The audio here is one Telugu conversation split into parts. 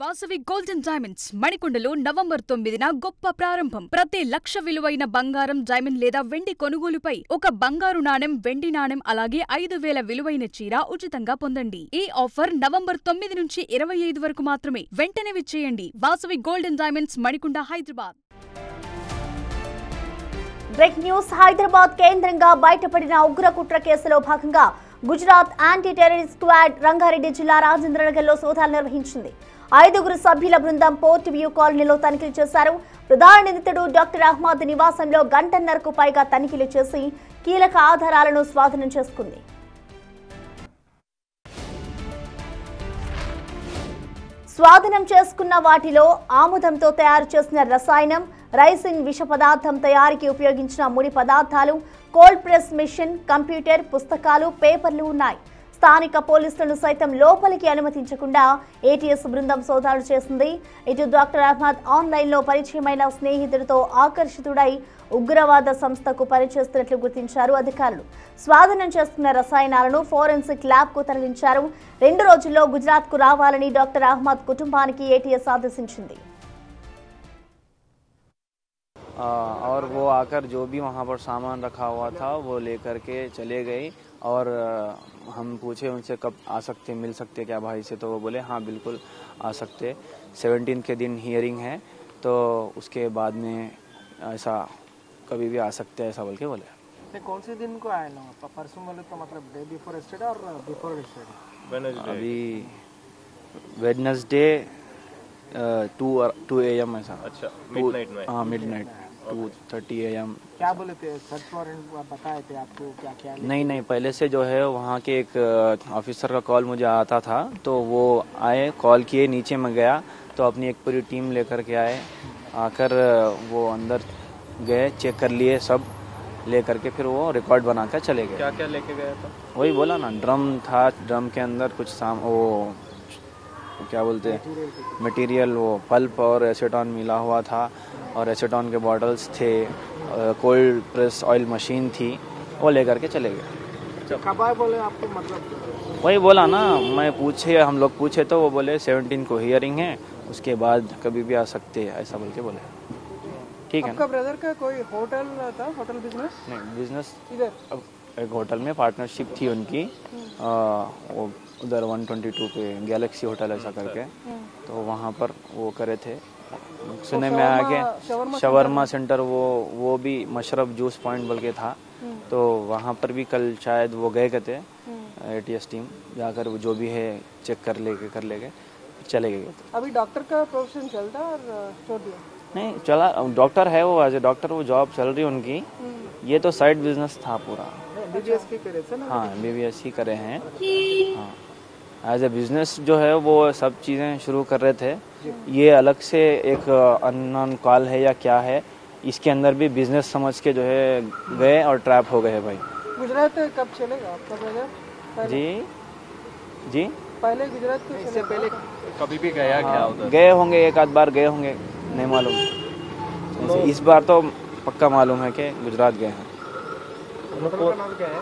వాసవి గోల్డెన్ డైమండ్స్ మణికొండలో నవంబర్ 9న గొప్ప ప్రారంభం. ప్రతి లక్ష విలువైన బంగారం, డైమండ్ లేదా వెండి కొనుగోలుపై ఒక బంగారు నాణెం, వెండి నాణెం అలాగే 5,000 విలువైన చీర ఉచితంగా పొందండి. ఈ ఆఫర్ నవంబర్ 9 నుంచి 25 వరకు మాత్రమే. వెంటనే విచ్చేయండి. Vasavi golden diamonds Manikonda, Hyderabad. Break news. Hyderabad కేంద్రంగా బయటపడిన ఉగ్రకుట్ర కేసులో భాగంగా Gujarat anti terrorist squad Rangareddy జిల్లా రాజేంద్రనగర్లో సోదాలు నిర్వహించింది. 5 సభ్యుల బృందం పోర్ట్ వ్యూ కాలనీలో తనిఖీలు చేశారు. ప్రధాన నిందితుడు డాక్టర్ అహ్మద్ నివాసంలో గంటన్నరకు పైగా తనిఖీలు చేసి కీలక ఆధారాలను స్వాధీనం చేసుకుంది. స్వాధీనం చేసుకున్న వాటిలో ఆముదంతో తయారు చేసిన రసాయనం, రైసిన్ విష పదార్థం తయారీకి ఉపయోగించిన ముడి పదార్థాలు, కోల్డ్ ప్రెస్ మిషన్, కంప్యూటర్, పుస్తకాలు, పేపర్లు ఉన్నాయి. స్థానిక పోలీసులను సైతం లోపలికి అనుమతించకుండా ఏటీఎస్ బృందం సోదాలు చేసింది. ఇటు డాక్టర్ అహ్మద్ ఆన్లైన్లో పరిచయమైన స్నేహితుడితో ఆకర్షితుడై ఉగ్రవాద సంస్థకు పనిచేస్తున్నట్లు గుర్తించారు అధికారులు. స్వాధీనం చేసుకున్న రసాయనాలను ఫోరెన్సిక్ ల్యాబ్కు తరలించారు. 2 రోజుల్లో గుజరాత్కు రావాలని డాక్టర్ అహ్మద్ కుటుంబానికి ఏటీఎస్ ఆదేశించింది. और वो आकर जो भी वहाँ पर सामान रखा हुआ था वो लेकर के चले गए और हम पूछे उनसे कब आ सकते, मिल सकते क्या भाई से, तो वो बोले हाँ बिल्कुल आ सकते, 17 के दिन हियरिंग है तो उसके बाद में ऐसा कभी भी आ सकते हैं, ऐसा बोल के बोले। कौन से दिन को आए लोग? परसों बोले तो मतलब डे बिफोर एस्टेड और बिफोर एस्टेड? अभी वेडनेसडे 2 AM ऐसा। अच्छा, मिडनाइट में? हाँ मिडनाइट 2:30 AM। क्या बोले थे? सर्च वारंट बताए थे आपको? क्या क्या? नहीं, पहले से जो है वहाँ के एक ऑफिसर का कॉल मुझे आता था तो वो आए, कॉल किए, नीचे में गया तो अपनी एक पूरी टीम लेकर के आए, आकर वो अंदर गए, चेक कर लिए सब, लेकर के फिर वो रिकॉर्ड बनाकर चले गए। क्या क्या लेके गया था? वही बोला ना, ड्रम था, ड्रम के अंदर कुछ वो क्या बोलते हैं मटेरियल, वो पल्प और एसीटॉन मिला हुआ था और एसीटॉन के बॉटल्स थे, कोल्ड प्रेस ऑयल मशीन थी, वो लेकर के चले गए। कब आए बोले आपको? मतलब वही बोला ना, हम लोग पूछे तो वो बोले 17 को हियरिंग है, उसके बाद कभी भी आ सकते हैं, ऐसा बोल के बोले। ठीक है। आपका ब्रदर का कोई होटल था? Hotel business? नहीं, बिजनेस इधर एक होटल में पार्टनरशिप थी उनकी, वो उधर 122 पे गैलेक्सी होटल ऐसा करके, तो वहाँ पर वो करे थे। सुने में आके शवरमा सेंटर वो भी मशरफ जूस पॉइंट बोल के था, तो वहाँ पर भी कल शायद वो गए थे एटीएस टीम, जाकर वो जो भी है चेक कर लेके चले गए। अभी डॉक्टर का प्रोफेशन चलता और छोड़ दिया? नहीं चला, डॉक्टर है वो, एज ए डॉक्टर वो जॉब चल रही उनकी, ये तो साइड बिजनेस था पूरा। बीबीएस की करे थे ना? हाँ बीबीएस ही करे हैं। हाँ एज ए बिजनेस जो है वो सब चीज़ें शुरू कर रहे थे, ये अलग से एक अननोन कॉल है या क्या है, इसके अंदर भी बिजनेस समझ के जो है गए और ट्रैप हो गए भाई। गुजरात कब चलेगा आपका ब्रदर? जी पहले गुजरात के इससे पहले कभी भी गया क्या उधर? गए होंगे, एक आध बार गए होंगे, नहीं मालूम। इस बार तो पक्का मालूम है कि गुजरात गए हैं। होटल का नाम क्या है?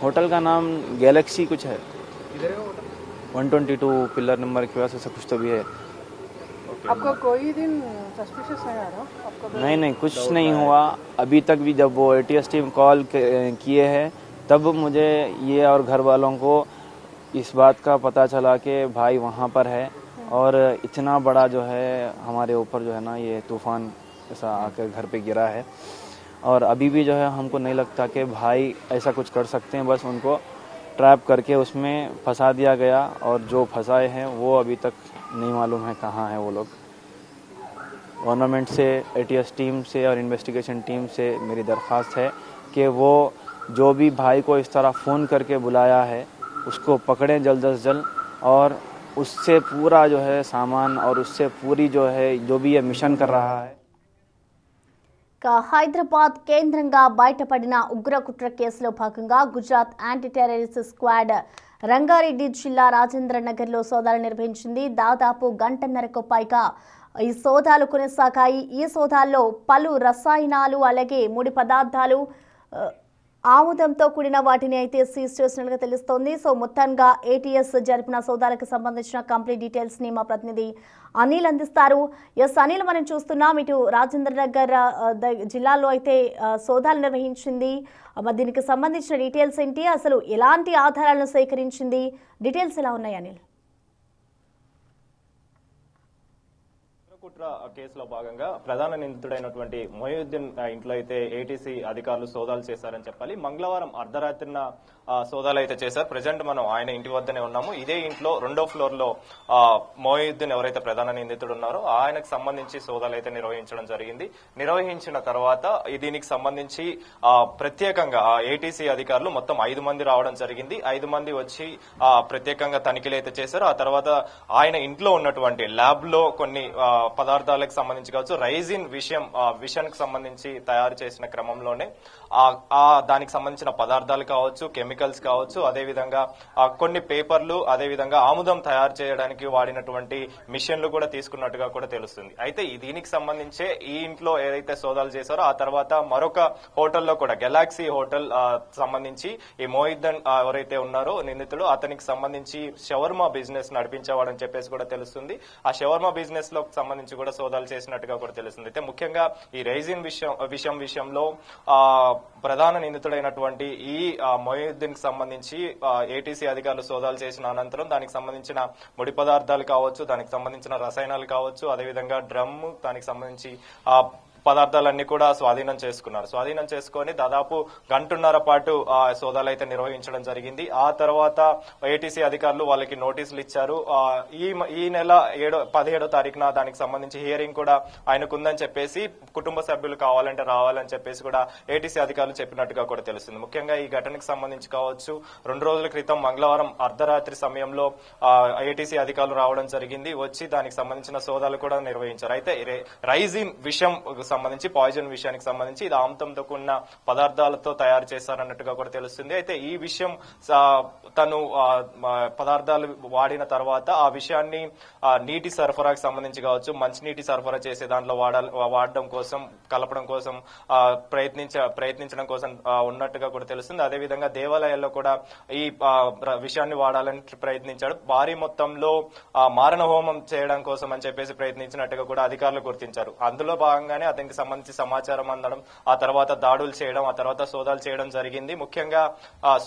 होटल का नाम गैलेक्सी कुछ है, इधर है होटल? 122 पिलर नंबर के पास ऐसा कुछ तो भी है। आपका कोई दिन सस्पिशियस नहीं आ रहा आपका? नहीं कुछ नहीं हुआ अभी तक भी। जब वो एटीएस टीम कॉल किए हैं तब मुझे ये और घर वालों को इस बात का पता चला कि भाई वहाँ पर है, और इतना बड़ा जो है हमारे ऊपर जो है ना ये तूफान ऐसा आकर घर पे गिरा है, और अभी भी जो है हमको नहीं लगता कि भाई ऐसा कुछ कर सकते हैं। बस उनको ट्रैप करके उसमें फंसा दिया गया, और जो फंसाए हैं वो अभी तक नहीं मालूम है कहाँ है वो लोग। गवर्नमेंट से, एटीएस टीम से और इन्वेस्टिगेशन टीम से मेरी दरख्वास्त है कि वो जो भी भाई को इस तरह फ़ोन करके बुलाया है उसको पकड़ें जल्द से जल्द, और उससे पूरा जो है सामान और उससे पूरी जो है जो भी ये मिशन कर रहा है। హైదరాబాద్ కేంద్రంగా బయటపడిన ఉగ్రకుట్ర కేసులో భాగంగా Gujarat anti terrorist squad Rangareddy జిల్లా రాజేంద్రనగర్లో సోదాలు నిర్వహించింది. దాదాపు గంటన్నరకు పైగా ఈ సోదాలు కొనసాగాయి. ఈ సోదాల్లో పలు రసాయనాలు అలాగే ముడి పదార్థాలు ఆముదంతో కూడిన వాటిని అయితే సీజ్ చేసినట్లుగా తెలుస్తోంది. సో మొత్తంగా ఏటీఎస్ జరిపిన సోదాలకు సంబంధించిన కంప్లీట్ డీటెయిల్స్ ని మా ప్రతినిధి అనిల్ అందిస్తారు. అనిల్, మనం చూస్తున్నాం ఇటు రాజేంద్ర నగర్ జిల్లాలో అయితే సోదాలు నిర్వహించింది. మరి దీనికి సంబంధించిన డీటెయిల్స్ ఏంటి, అసలు ఎలాంటి ఆధారాలను సేకరించింది, డీటెయిల్స్ ఎలా ఉన్నాయి అనిల్? కుట్ర కేసులో భాగంగా ప్రధాన నిందితుడైనటువంటి మొయినుద్దీన్ ఇంట్లో అయితే ఏటీసీ అధికారులు సోదాలు చేశారని చెప్పాలి. మంగళవారం అర్ధరాత్రిన సోదాలు అయితే చేశారు. ప్రజెంట్ మనం ఆయన ఇంటి వద్దనే ఉన్నాము. ఇదే ఇంట్లో 2వ ఫ్లోర్ లో మొయినుద్దీన్ ఎవరైతే ప్రధాన నిందితుడు ఉన్నారో ఆయనకు సంబంధించి సోదాలు అయితే నిర్వహించడం జరిగింది. నిర్వహించిన తర్వాత దీనికి సంబంధించి ప్రత్యేకంగా ఏటీసీ అధికారులు మొత్తం 5 మంది రావడం జరిగింది. 5 మంది వచ్చి ప్రత్యేకంగా తనిఖీలు అయితే చేశారు. ఆ తర్వాత ఆయన ఇంట్లో ఉన్నటువంటి ల్యాబ్ లో కొన్ని పదార్థాలకు సంబంధించి కావచ్చు, రైజిన్ విషయానికి సంబంధించి తయారు చేసిన క్రమంలోనే దానికి సంబంధించిన పదార్థాలు కావచ్చు, కెమికల్స్ కావచ్చు, అదేవిధంగా కొన్ని పేపర్లు, అదేవిధంగా ఆముదం తయారు చేయడానికి వాడినటువంటి మిషన్లు కూడా తీసుకున్నట్టుగా కూడా తెలుస్తుంది. అయితే దీనికి సంబంధించే ఈ ఇంట్లో ఏదైతే సోదాలు చేశారో ఆ తర్వాత మరొక హోటల్లో కూడా గెలాక్సీ హోటల్ సంబంధించి ఈ మొయినుద్దీన్ ఎవరైతే ఉన్నారో నిందితుడు, అతనికి సంబంధించి షవర్మా బిజినెస్ నడిపించేవాడని చెప్పేసి కూడా తెలుస్తుంది. ఆ షవర్మా బిజినెస్ లో సంబంధించి కూడా సోదాలు చేసినట్టుగా కూడా తెలుస్తుంది. అయితే ముఖ్యంగా ఈ రైజిన్ విషయంలో ప్రధాన నిందితుడైనటువంటి ఈ మొయినుద్దీన్ కి సంబంధించి ఏటీసీ అధికారులు సోదాలు చేసిన అనంతరం దానికి సంబంధించిన ముడి పదార్థాలు కావచ్చు, దానికి సంబంధించిన రసాయనాలు కావచ్చు, అదేవిధంగా డ్రమ్, దానికి సంబంధించి పదార్థాలన్నీ కూడా స్వాధీనం చేసుకున్నారు. స్వాధీనం చేసుకుని దాదాపు 1.5 గంటల పాటు సోదాలు అయితే నిర్వహించడం జరిగింది. ఆ తర్వాత ఏటీసీ అధికారులు వాళ్ళకి నోటీసులు ఇచ్చారు. ఈ నెల 17వ తారీఖున దానికి సంబంధించి హియరింగ్ కూడా ఆయనకుందని చెప్పేసి, కుటుంబ సభ్యులు కావాలంటే రావాలని చెప్పేసి కూడా ఏటీసీ అధికారులు చెప్పినట్టుగా కూడా తెలుస్తుంది. ముఖ్యంగా ఈ ఘటనకు సంబంధించి కావచ్చు, 2 రోజుల క్రితం మంగళవారం అర్ధరాత్రి సమయంలో ఏటీసీ అధికారులు రావడం జరిగింది. వచ్చి దానికి సంబంధించిన సోదాలు కూడా నిర్వహించారు. అయితే రైజిన్ విషయం సంబంధించి, పాయిజన్ విషయానికి సంబంధించి ఇది ఆమ్లంతో కూడిన పదార్థాలతో తయారు చేశారన్నట్టుగా కూడా తెలుస్తుంది. అయితే ఈ విషయం తను పదార్థాలు వాడిన తర్వాత ఆ విషయాన్ని నీటి సరఫరాకు సంబంధించి కావచ్చు, మంచినీటి సరఫరా చేసే దాంట్లో వాడడం కోసం, కలపడం కోసం ప్రయత్నించడం కోసం ఉన్నట్టుగా కూడా తెలుస్తుంది. అదేవిధంగా దేవాలయాల్లో కూడా ఈ విషయాన్ని వాడాలని ప్రయత్నించాడు. భారీ మొత్తంలో మారణ హోమం చేయడం కోసం అని చెప్పేసి ప్రయత్నించినట్టుగా కూడా అధికారులు గుర్తించారు. అందులో భాగంగానే అతనికి సంబంధించి సమాచారం అందడం, ఆ తర్వాత దాడులు చేయడం, ఆ తర్వాత సోదాలు చేయడం జరిగింది. ముఖ్యంగా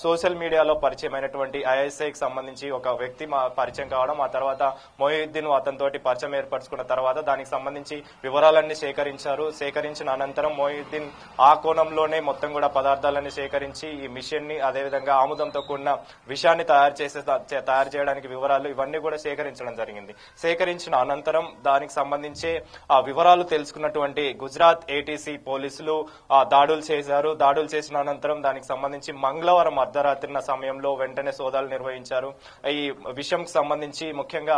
సోషల్ మీడియాలో పరిచయమైనటువంటి ఐఎస్ఐకి సంబంధించి ఒక వ్యక్తి పరిచయం కావడం, ఆ తర్వాత మొయినుద్దీన్ అతనితోటి పరిచయం ఏర్పరచుకున్న తర్వాత దానికి సంబంధించి వివరాలన్నీ సేకరించారు. సేకరించిన అనంతరం మొయినుద్దీన్ ఆ కోణంలోనే మొత్తం కూడా పదార్థాలన్నీ సేకరించి ఈ మిషన్ ని, అదేవిధంగా ఆముదంతో కూడిన విషయాన్ని తయారు చేయడానికి వివరాలు ఇవన్నీ కూడా సేకరించడం జరిగింది. సేకరించిన అనంతరం దానికి సంబంధించి ఆ వివరాలు తెలుసుకున్నటువంటి గుజరాత్ ఏటీసీ పోలీసులు దాడులు చేశారు. దాడులు చేసిన అనంతరం దానికి సంబంధించి మంగళవారం అర్ధరాత్రిన సమయంలో వెంటనే సోదాలు నిర్వహించారు. ఈ విషయంకి సంబంధించి ముఖ్యంగా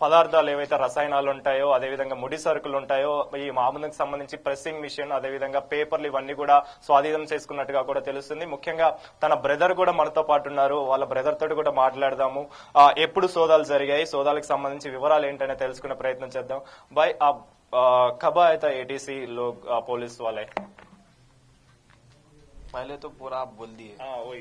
పదార్థాలు ఏవైతే రసాయనాలు ఉంటాయో, అదేవిధంగా ముడి సరుకులు ఉంటాయో, ఈ ఆముదంకి సంబంధించి ప్రెస్సింగ్ మిషన్, అదేవిధంగా పేపర్లు ఇవన్నీ కూడా స్వాధీనం చేసుకున్నట్టుగా కూడా తెలుస్తుంది. ముఖ్యంగా తన బ్రదర్ కూడా మనతో పాటు ఉన్నారు. వాళ్ళ బ్రదర్ తోటి కూడా మాట్లాడదాము. ఎప్పుడు సోదాలు జరిగాయి, సోదాలకు సంబంధించి వివరాలు ఏంటనే తెలుసుకునే ప్రయత్నం చేద్దాం. బై कब आया था एटीसी लोग पुलिस वाले? पहले तो पूरा आप बोल दिए,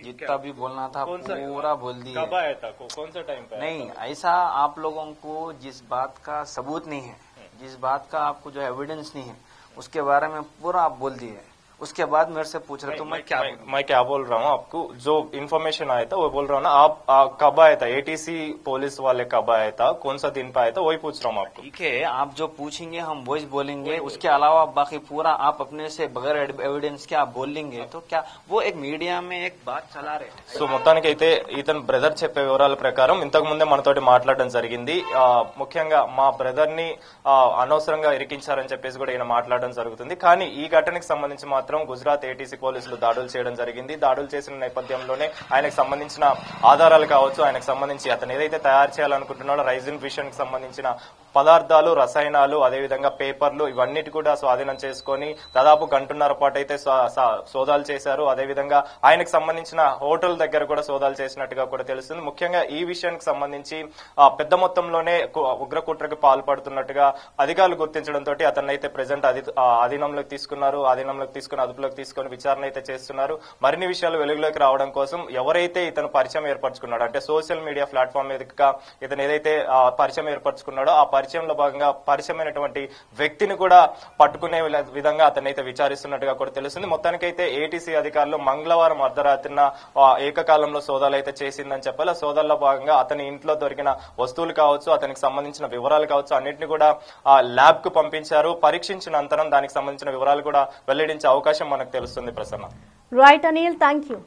जितना भी बोलना था पूरा बोल दिए। कब आया था, कौन सा टाइम पे? नहीं, ऐसा आप लोगों को जिस बात का सबूत नहीं है, जिस बात का आपको जो एविडेंस नहीं है, उसके बारे में पूरा आप बोल दिए। उसके बाद मेरे से पूछ रहे तो मैं क्या बोल रहा हूँ आपको, जो इन्फॉर्मेशन आया था वो बोल रहा हूँ ना। आप कब आया था, एटीसी पुलिस वाले कब आया था, कौन सा दिन पे आया था, वही पूछ रहा हूँ आपको। ठीक है, आप जो पूछेंगे हम वही बोलेंगे। उसके अलावा बाकी पूरा आप अपने से बगैर एविडेंस के आप बोलेंगे तो क्या, वो एक मीडिया में एक बात चला रहे। సో మొత్తానికి అయితే ఇతను బ్రదర్ చెప్పే వివరాల ప్రకారం ఇంతకు ముందే మనతోటి మాట్లాడడం జరిగింది. ముఖ్యంగా మా బ్రదర్ ని అనవసరంగా ఇరికించారని చెప్పేసి కూడా ఈయన మాట్లాడడం జరుగుతుంది. కానీ ఈ ఘటనకు సంబంధించి మాత్రం గుజరాత్ ఏటీసీ పోలీసులు దాడులు చేయడం జరిగింది. దాడులు చేసిన నేపథ్యంలోనే ఆయనకు సంబంధించిన ఆధారాలు కావచ్చు, ఆయనకు సంబంధించి అతను ఏదైతే తయారు చేయాలనుకుంటున్నాడో రైజిన్ విషయానికి సంబంధించిన పదార్థాలు, రసాయనాలు, అదేవిధంగా పేపర్లు ఇవన్నిటి కూడా స్వాధీనం చేసుకొని దాదాపు గంటన్నర పాటు అయితే సోదాలు చేశారు. అదేవిధంగా ఆయనకు సంబంధించిన హోటల్ దగ్గర కూడా సోదాలు చేసినట్టుగా కూడా తెలుస్తుంది. ముఖ్యంగా ఈ విషయానికి సంబంధించి పెద్ద మొత్తంలోనే ఉగ్రకుట్రకు పాల్పడుతున్నట్టుగా అధికారులు గుర్తించడంతో అతన్ని అయితే ప్రెజెంట్ అధీనంలోకి తీసుకున్నారు. అధీనంలోకి తీసుకుని అదుపులోకి తీసుకుని విచారణ అయితే చేస్తున్నారు. మరిన్ని విషయాలు వెలుగులోకి రావడం కోసం ఎవరైతే ఇతను పరిచయం ఏర్పరచుకున్నాడో అంటే సోషల్ మీడియా ప్లాట్ఫామ్ మీదగా ఇతను ఏదైతే పరిచయం ఏర్పరచుకున్నాడో ఆ పరిచయంలో భాగంగా పరిచయమైనటువంటి వ్యక్తిని కూడా పట్టుకునే విధంగా అతనైతే విచారిస్తున్నట్టుగా కూడా తెలుస్తుంది. మొత్తానికైతే ఏటీసీ అధికారులు మంగళవారం అర్ధరాత్రిన ఏకకాలంలో సోదాలు అయితే చేసిందని చెప్పాలి. ఆ సోదాల్లో భాగంగా అతని ఇంట్లో దొరికిన వస్తువులు కావచ్చు, అతనికి సంబంధించిన వివరాలు కావచ్చు, అన్నింటినీ కూడా ల్యాబ్ కు పంపించారు. పరీక్షించిన అనంతరం దానికి సంబంధించిన వివరాలు కూడా వెల్లడించే అవకాశం మనకు తెలుస్తుంది. Prasanna. Right Anil, thank you.